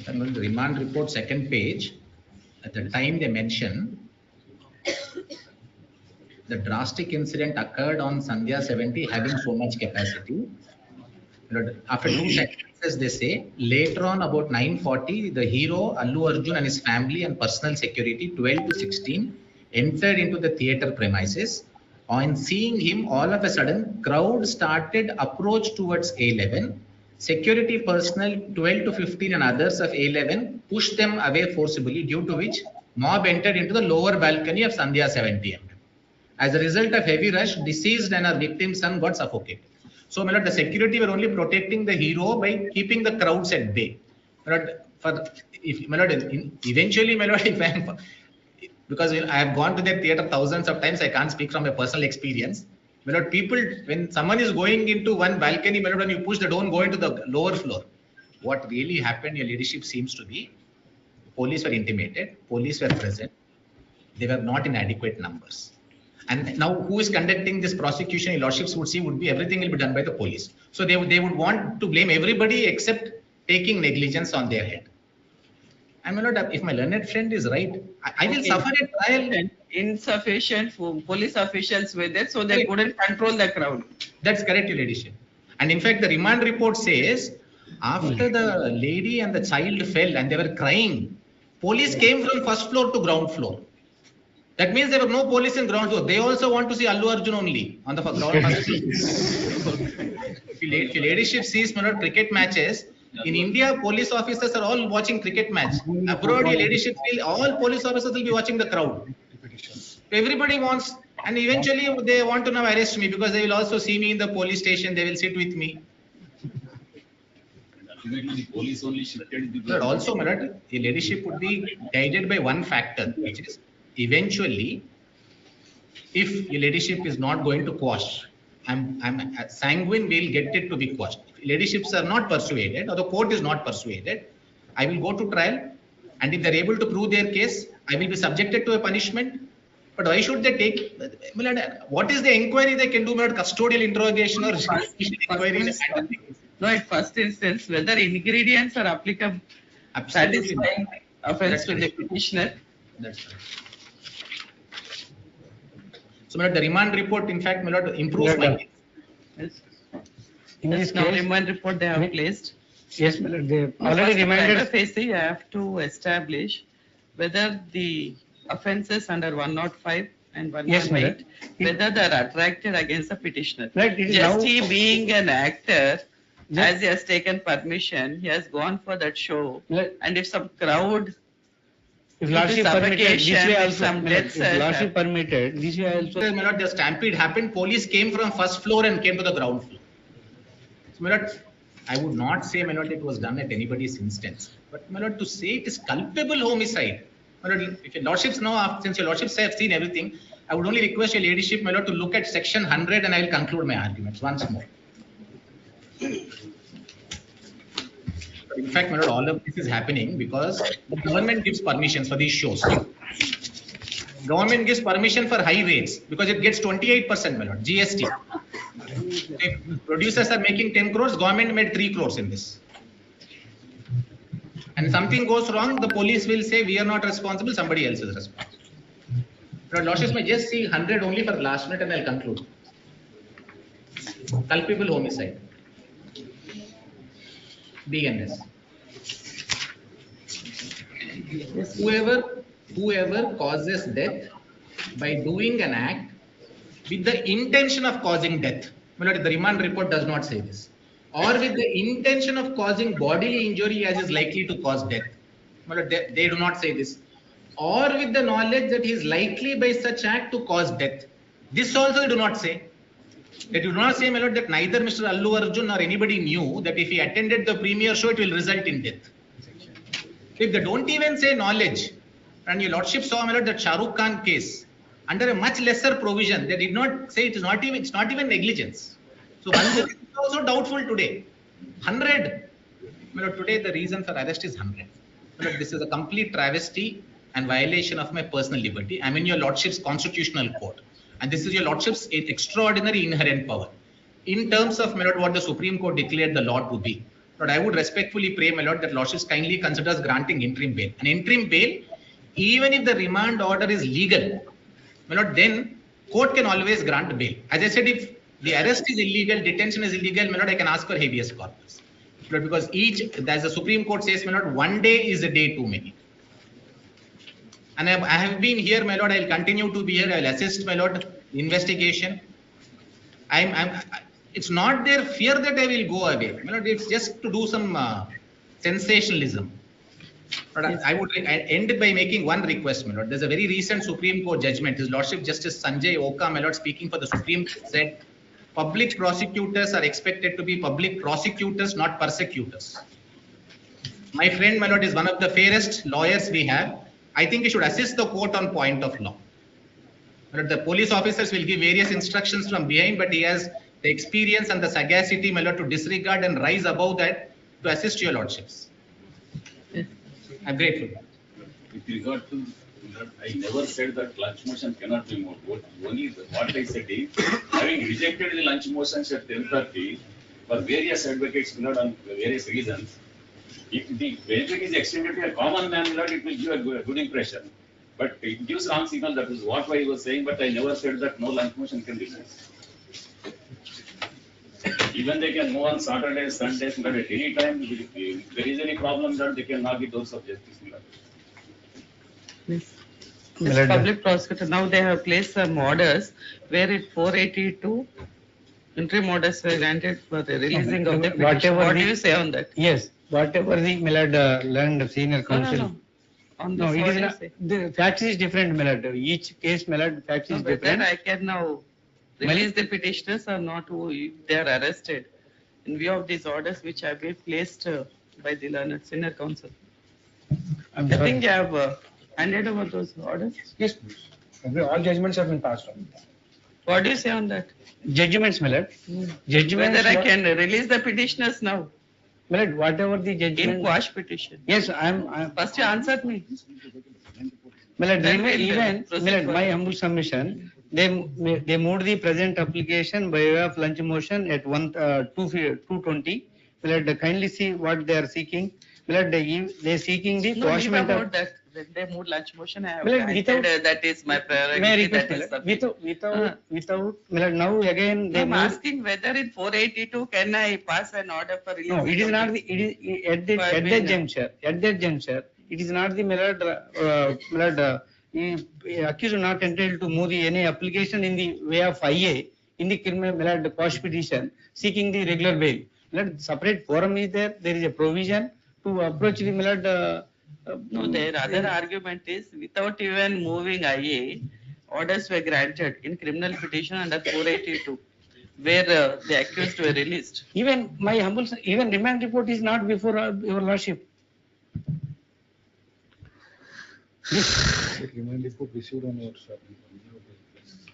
And the remand report, second page, at the time they mention, the drastic incident occurred on Sandhya 70 having so much capacity. After 2 sentences, they say, later on about 9:40, the hero, Allu Arjun and his family and personal security, 12 to 16, entered into the theatre premises. On seeing him, all of a sudden, crowd started approach towards A11. Security personnel, 12 to 15 and others of A11, pushed them away forcibly, due to which mob entered into the lower balcony of Sandhya 70. As a result of heavy rush, deceased and her victim's son got suffocated. So, my lord, the security were only protecting the hero by keeping the crowds at bay. My lord, eventually, my lord, if I am, because I have gone to that theatre thousands of times, I can't speak from a personal experience. My lord, people, when someone is going into one balcony, my lord, when you push, they don't go into the lower floor. What really happened, your leadership seems to be, police were intimated, police were present, they were not in adequate numbers. And now who is conducting this prosecution, your lordships would see, would be everything will be done by the police. So they would want to blame everybody except taking negligence on their head. And my lord, if my learned friend is right, I will suffer a trial. Insufficient police officials were there, so they couldn't control the crowd. That's correct, your ladyship. And in fact, the remand report says, after the lady and the child fell and they were crying, police came from first floor to ground floor. That means there were no police in ground floor. They also want to see Allu Arjun only on the ground floor. If your ladyship sees cricket matches, in India, police officers are all watching cricket match. Abroad, your ladyship, all police officers will be watching the crowd. Everybody wants, and eventually they want to now arrest me because they will also see me in the police station. They will sit with me. Ultimately, the police only shifted. But also, my lord, your ladyship would be guided by one factor, which is eventually, if your ladyship is not going to quash, I'm sanguine we'll get it to be quashed. If ladyships are not persuaded or the court is not persuaded, I will go to trial, and if they're able to prove their case, I will be subjected to a punishment. But why should they take? What is the inquiry they can do? Not custodial interrogation or inquiry? No, at first instance, whether ingredients are applicable, satisfying offense to the petitioner. That's right. So, my lord, the remand report, in fact, my lord, improves my case. Yes. In this remand report they have placed. Yes, my lord, they already remanded. You have to establish whether the offences under 105 and 118, whether they are attracted against the petitioner. Right, Just he being an actor, as he has taken permission, he has gone for that show. Right. And if some crowd, if lordship permitted, this way also. some deaths, If lordship permitted, this way also. My lord, the stampede happened. Police came from first floor and came to the ground floor. So, my lord, I would not say, my lord, it was done at anybody's instance. But, my lord, to say it is culpable homicide. My lord, if your lordships know, since your lordships have seen everything, I would only request your ladyship, my lord, to look at section 100 and I will conclude my arguments once more. In fact, my lord, all of this is happening because the government gives permissions for these shows. Government gives permission for high rates because it gets 28%, my lord, GST. If producers are making 10 crores, government made 3 crores in this. And something goes wrong, the police will say, we are not responsible, somebody else is responsible. But lordships may just see 100 only for last minute and I'll conclude. Culpable homicide. BNS. Whoever causes death by doing an act with the intention of causing death. The remand report does not say this. Or with the intention of causing bodily injury as is likely to cause death. They do not say this. Or with the knowledge that he is likely by such act to cause death. This also they do not say. They do not say, my lord, that neither Mr. Allu Arjun or anybody knew that if he attended the premiere show, it will result in death. If they don't even say knowledge, and your lordship saw, my lord, that Shah Rukh Khan case, under a much lesser provision, they did not say it's not even negligence. So one is also doubtful today. 100. My lord, today the reason for arrest is 100. My lord, this is a complete travesty and violation of my personal liberty. I'm in your lordship's constitutional court. And this is your lordship's extraordinary inherent power. In terms of, my lord, what the Supreme Court declared the law to be. But I would respectfully pray, my lord, that lordships kindly considers granting interim bail. An interim bail, even if the remand order is legal, my lord, then court can always grant bail. As I said, if the arrest is illegal, detention is illegal, my lord, I can ask for habeas corpus. But because as the Supreme Court says, my lord, one day is a day too many. And I have been here, my lord, I'll continue to be here, I'll assist, my lord, investigation. It's not their fear that I will go away. My lord, it's just to do some sensationalism. But I would end by making one request, my lord. There's a very recent Supreme Court judgment. His Lordship Justice Sanjay Oka, my lord, speaking for the Supreme Court, said public prosecutors are expected to be public prosecutors, not persecutors. My friend, my lord, is one of the fairest lawyers we have. I think he should assist the court on point of law. My lord, the police officers will give various instructions from behind, but he has the experience and the sagacity, my lord, to disregard and rise above that to assist your lordships. I'm grateful. With regard to that, I never said that lunch motion cannot be moved. What I said is, having rejected the lunch motions at 10:30 for various advocates, on various reasons, if the benefit is extended to a common man, it will give a good impression. But it gives wrong signal. That is what I was saying. But I never said that no lunch motion can be moved. Even they can move on Saturdays, Sundays, but at any time, if there is any problem, that they can knock the doors of justice. Yes. As public prosecutor, now they have placed some orders where it 482 interim orders were granted for the releasing of the petition. What do you say on that? Yes, whatever the learned senior counsel. No, it is not, the facts is different, Milord. Each case, Milord, facts is different. I can now release the petitioners or not, who they are arrested in view of these orders which have been placed by the learned senior counsel. I think you have handed over those orders. Yes, all judgments have been passed on. What do you say on that? Judgments, Milord. Judgments. Whether I can release the petitioners now? Milord, whatever the judgment. In quash petition. Yes, I'm. First you answered me. Milord, even Milord, my humble submission, they moved the present application by way of lunch motion at 2:20. Milord, kindly see what they are seeking. Milord, they seeking the quashment about that. When they moved lunch motion, I have that is my priority. May I request, without, Milord, now again they I'm asking whether in 482 can I pass an order for release? No, it is not the, it is at that juncture, it is not the Milord, accused not entitled to move any application in the way of IA in the criminal Milord quash petition seeking the regular bail. Milord, separate forum is there is a provision to approach the Milord. No, their other argument is without even moving IA, orders were granted in criminal petition under 482, where the accused were released. Even my humble, even remand report is not before your lordship. Remand report received on your side.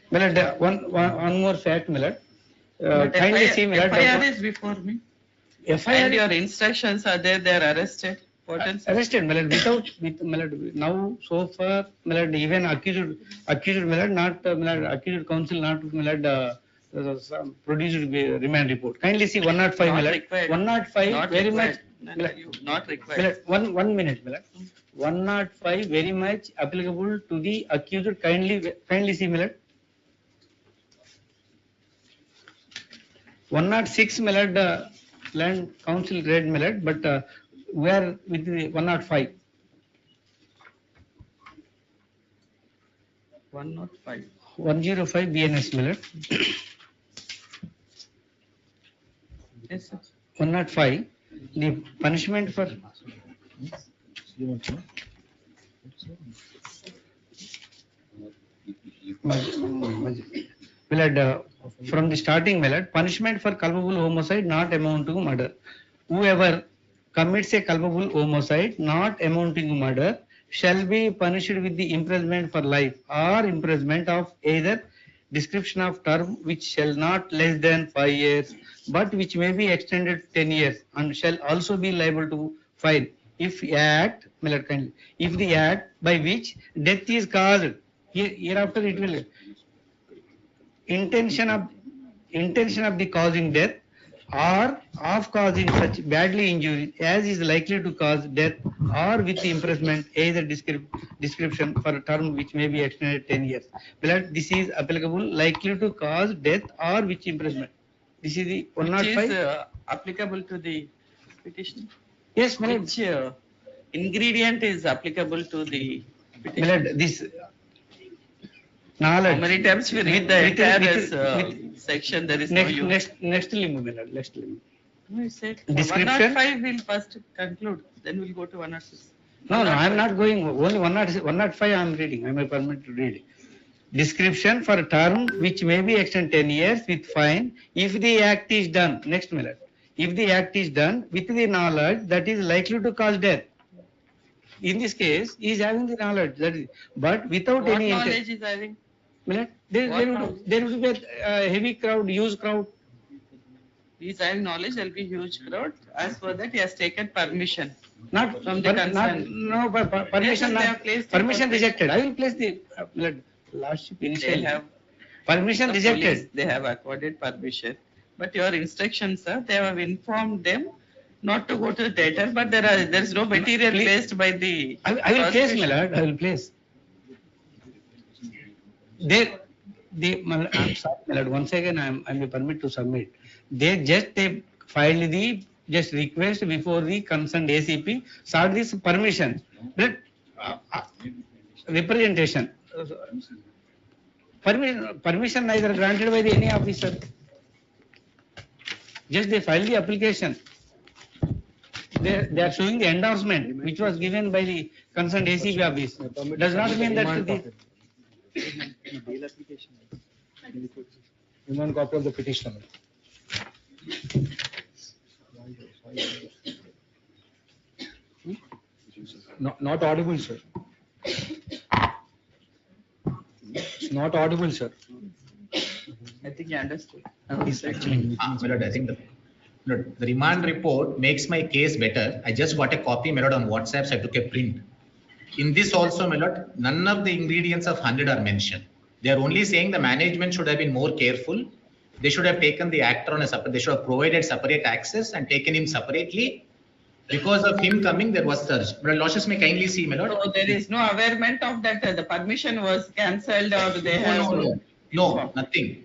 Milord, one more fact, Milord. Kindly see, Milord. FIR is before me. FIR and your instructions are there, they are arrested. Arrested, Milord, with Milord, now so far, Milord, even accused Milord, not Milord, accused counsel not Milord produced remand report. Kindly see 105, Milord. 105, not very required. much. Milord, not required. Milord, 1 minute, Milord. 105, very much applicable to the accused. Kindly see, Milord. 106, Milord, land council read, Milord, but we are with the 105. 105. 105 BNS, Milord. Yes, sir. 105. The punishment for. Milord, from the starting, Milord, punishment for culpable homicide not amounting to murder. Whoever commits a culpable homicide not amounting to murder shall be punished with the imprisonment for life or imprisonment of either description of term which shall not less than 5 years but which may be extended to 10 years and shall also be liable to fine if the act by which death is caused, hereafter it will intention of the causing death or of causing such badly injury as is likely to cause death or with imprisonment either description for a term which may be extended 10 years. But this is applicable likely to cause death or with imprisonment. This is the Which is 105. applicable to the petition? Yes, my lord. Which ingredient is applicable to the My petition? lord, this How knowledge. many times we read the entire section, there is no use. Next limit, my lord, next limit. We said Description? 105 we'll first conclude, then we'll go to 106. No, I am not going, only 105 I am reading, I am permitted to read. Description for a term which may be extended 10 years with fine if the act is done, next minute. If the act is done with the knowledge that is likely to cause death. In this case, he is having the knowledge, that is, but without What any knowledge is having? There What would be a heavy crowd, huge crowd. He is having knowledge, there will be huge crowd. As for that, he has taken permission. Not From the concern. No, permission, Yes, they have placed the permission permission. rejected. I will place the lordship They initially. have, Permission the rejected. police, they have accorded permission. But your instructions, sir, they have informed them not to go to the theatre, but there is no material Please. placed by the. I will place, my prosecution. lord, I will place. I'm sorry, my lord, once again, I may permit to submit. They filed the just request before the concerned ACP, sought this permission. But representation. Permission neither granted by the any officer. Just they filed the application. They are showing the endorsement which was given by the concerned ACP office. Does not mean that the. Remand copy of the petition. Not audible, sir. It's not audible, sir. I think you understood. My lord, I think the remand report makes my case better. I just got a copy, my lord, on WhatsApp, so I took a print. In this also, my lord, none of the ingredients of 100 are mentioned. They are only saying the management should have been more careful. They should have taken the actor on a separate, they should have provided separate access and taken him separately. Because of him coming, there was surge. But Lordship may kindly see, my lord. So there is no awareness of that, the permission was cancelled or they have. No, nothing.